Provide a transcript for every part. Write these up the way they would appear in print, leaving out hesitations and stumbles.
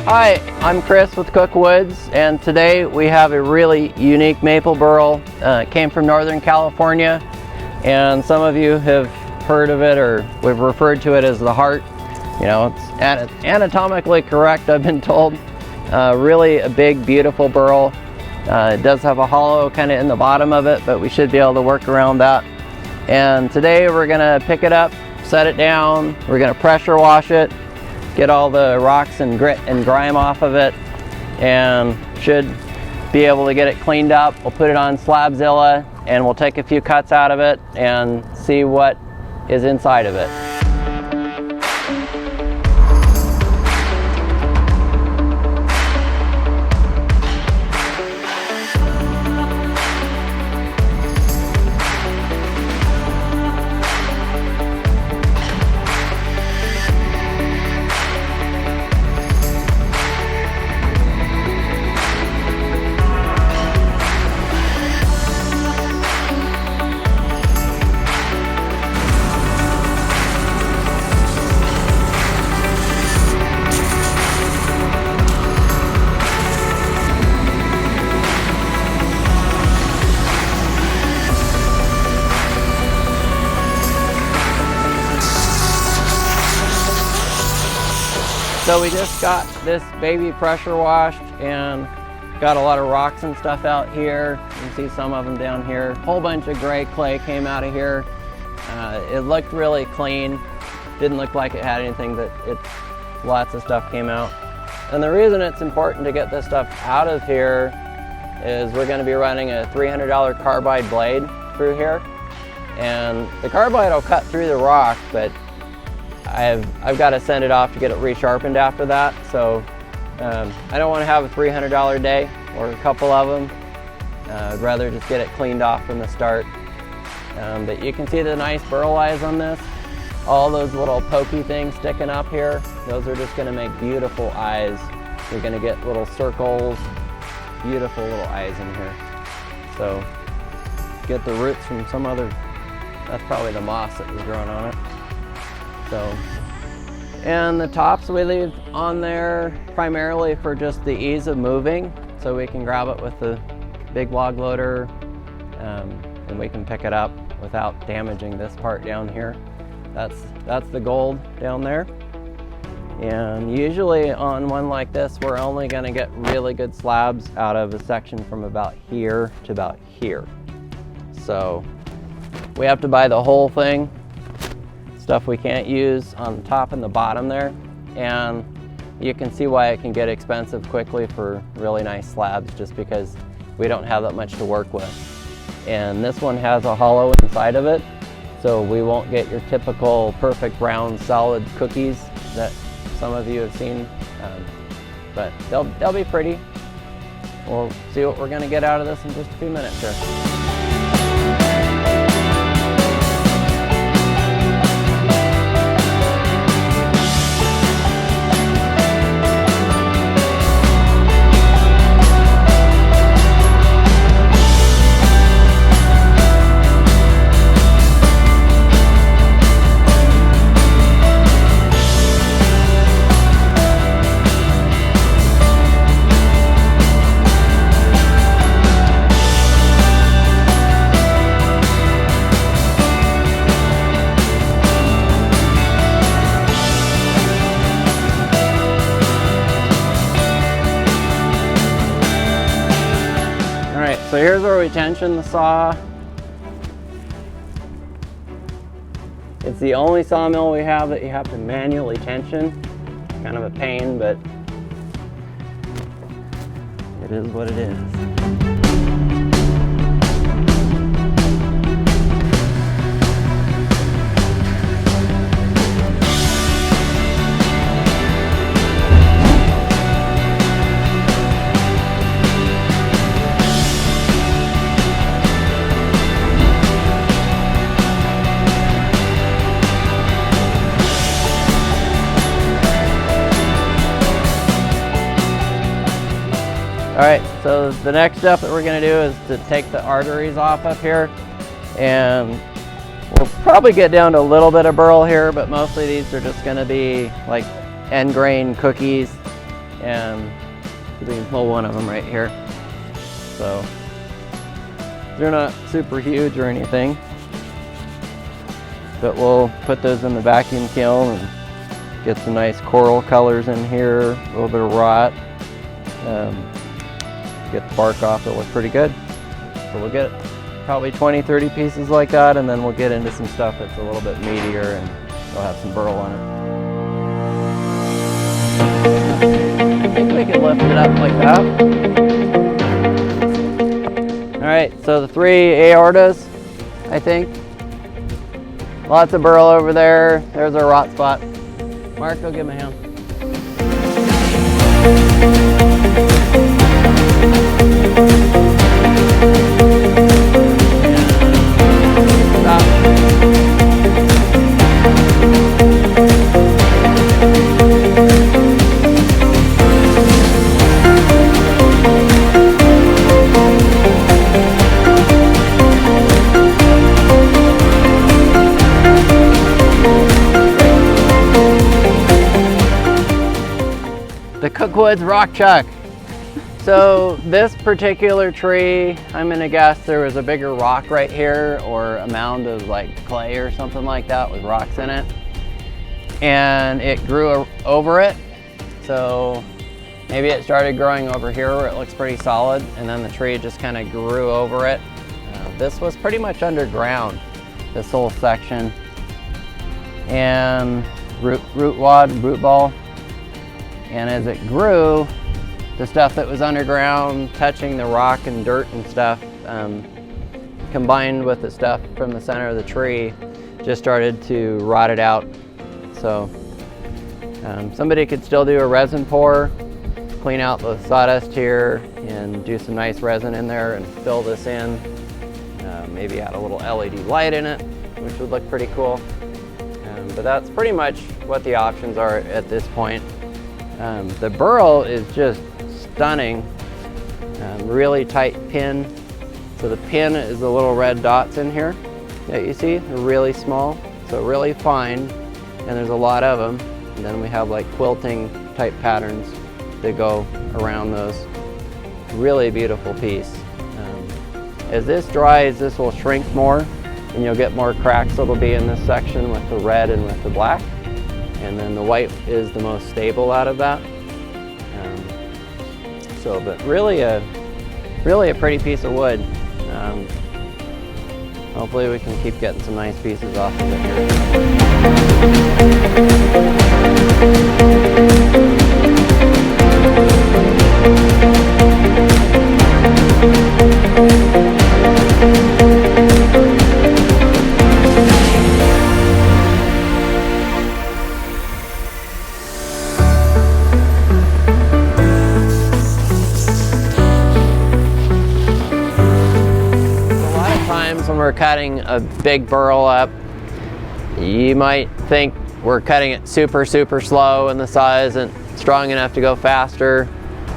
Hi, I'm Chris with Cook Woods, and today we have a really unique maple burl. It came from Northern California, and some of you have heard of it, or we've referred to it as the heart. You know, it's anatomically correct, I've been told. Really a big, beautiful burl. It does have a hollow kind of in the bottom of it, but we should be able to work around that. And today we're gonna pick it up, set it down, we're gonna pressure wash it, get all the rocks and grit and grime off of it, and should be able to get it cleaned up. We'll put it on Slabzilla and we'll take a few cuts out of it and see what is inside of it. So we just got this baby pressure washed and got a lot of rocks and stuff out here. You can see some of them down here. A whole bunch of gray clay came out of here. It looked really clean. Didn't look like it had anything, but lots of stuff came out. And the reason it's important to get this stuff out of here is we're going to be running a $300 carbide blade through here. And the carbide will cut through the rock, but I've got to send it off to get it resharpened after that, so I don't want to have a $300 day or a couple of them. I'd rather just get it cleaned off from the start. But you can see the nice burl eyes on this. All those little pokey things sticking up here, those are just going to make beautiful eyes. You're going to get little circles, beautiful little eyes in here. So get the roots from some other, that's probably the moss that was growing on it. So, and the tops we leave on there primarily for just the ease of moving, so we can grab it with the big log loader and we can pick it up without damaging this part down here. That's the gold down there. And usually on one like this, we're only going to get really good slabs out of a section from about here to about here. So we have to buy the whole thing. Stuff we can't use on the top and the bottom there, and you can see why it can get expensive quickly for really nice slabs, just because we don't have that much to work with. And this one has a hollow inside of it, so we won't get your typical perfect round solid cookies that some of you have seen, but they'll be pretty. We'll see what we're going to get out of this in just a few minutes here. So here's where we tension the saw. It's the only sawmill we have that you have to manually tension. Kind of a pain, but it is what it is. All right, so the next step that we're gonna do is to take the arteries off up here, and we'll probably get down to a little bit of burl here, but mostly these are just gonna be like end grain cookies. and we can pull one of them right here. So they're not super huge or anything, but we'll put those in the vacuum kiln and get some nice coral colors in here, a little bit of rot. Get the bark off, it'll look pretty good. So we'll get probably 20-30 pieces like that, and then we'll get into some stuff that's a little bit meatier and we'll have some burl on it. I think we can lift it up like that. All right, so the 3 aortas, I think. Lots of burl over there. There's our rot spot. Mark, go give him a hand. Stop. The Cookwoods rock chuck. So this particular tree, I'm gonna guess there was a bigger rock right here or a mound of like clay or something like that with rocks in it. And it grew over it. So maybe it started growing over here where it looks pretty solid, and then the tree just kind of grew over it. This was pretty much underground, this whole section. And root ball. And as it grew, the stuff that was underground, touching the rock and dirt and stuff, combined with the stuff from the center of the tree, just started to rot it out. So somebody could still do a resin pour, clean out the sawdust here, and do some nice resin in there and fill this in. Maybe add a little LED light in it, which would look pretty cool. But that's pretty much what the options are at this point. The burl is just stunning, really tight pin. So the pin is the little red dots in here that you see. They're really small, so really fine, and there's a lot of them. And then we have like quilting type patterns that go around those. Really beautiful piece. As this dries, this will shrink more, and you'll get more cracks that'll be in this section with the red and with the black. And then the white is the most stable out of that. But really a pretty piece of wood. Hopefully we can keep getting some nice pieces off of it here. When we're cutting a big burl up, you might think we're cutting it super slow and the saw isn't strong enough to go faster.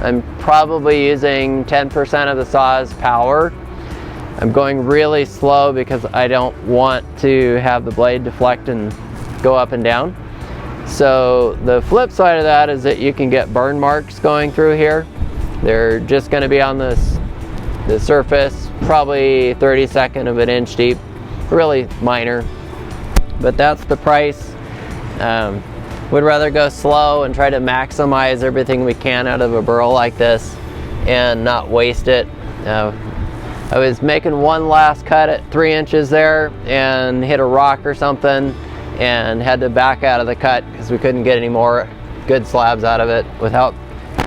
I'm probably using 10% of the saw's power. I'm going really slow because I don't want to have the blade deflect and go up and down. So the flip side of that is that you can get burn marks going through here. They're just going to be on the surface, probably 1/32 of an inch deep, really minor, but that's the price. Would rather go slow and try to maximize everything we can out of a burl like this and not waste it. I was making one last cut at 3 inches there and hit a rock or something and had to back out of the cut because we couldn't get any more good slabs out of it without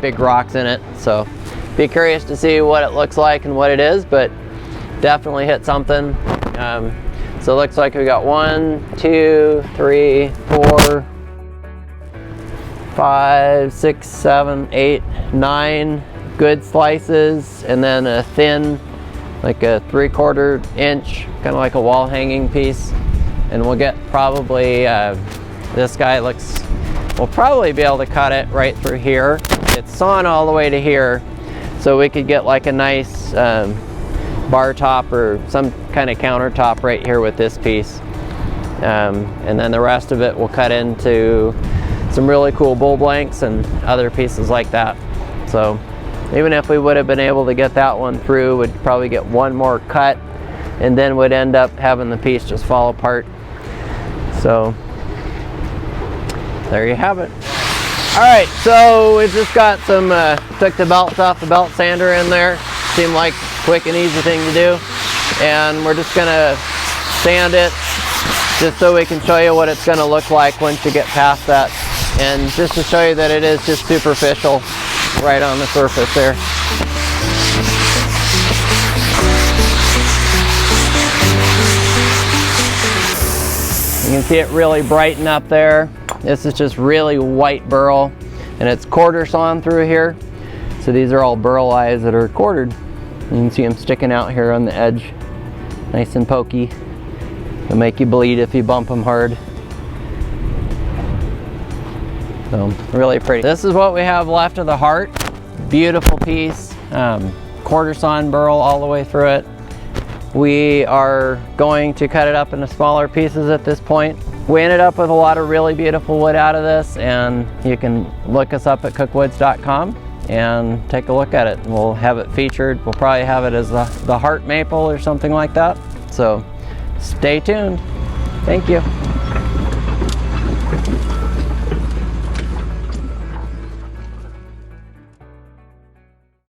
big rocks in it. So be curious to see what it looks like and what it is, but definitely hit something. So it looks like we got 1, 2, 3, 4, 5, 6, 7, 8, 9 good slices, and then a thin, like a 3/4 inch, kind of like a wall hanging piece. And we'll get probably, this guy looks, we'll probably be able to cut it right through here. It's sawn all the way to here, so we could get like a nice bar top or some kind of countertop right here with this piece. And then the rest of it we'll cut into some really cool bull blanks and other pieces like that. So even if we would have been able to get that one through, we'd probably get one more cut and then would end up having the piece just fall apart. So there you have it. All right, so we just got some, took the belts off the belt sander in there. Seemed like a quick and easy thing to do. And we're just gonna sand it just so we can show you what it's gonna look like once you get past that. And just to show you that it is just superficial right on the surface there. You can see it really brighten up there. This is just really white burl, and it's quarter sawn through here. So these are all burl eyes that are quartered. You can see them sticking out here on the edge, nice and pokey. They'll make you bleed if you bump them hard. So really pretty. This is what we have left of the heart. Beautiful piece, quarter sawn burl all the way through it. We are going to cut it up into smaller pieces at this point. We ended up with a lot of really beautiful wood out of this, and you can look us up at cookwoods.com and take a look at it. We'll have it featured. We'll probably have it as the heart maple or something like that. So stay tuned. Thank you.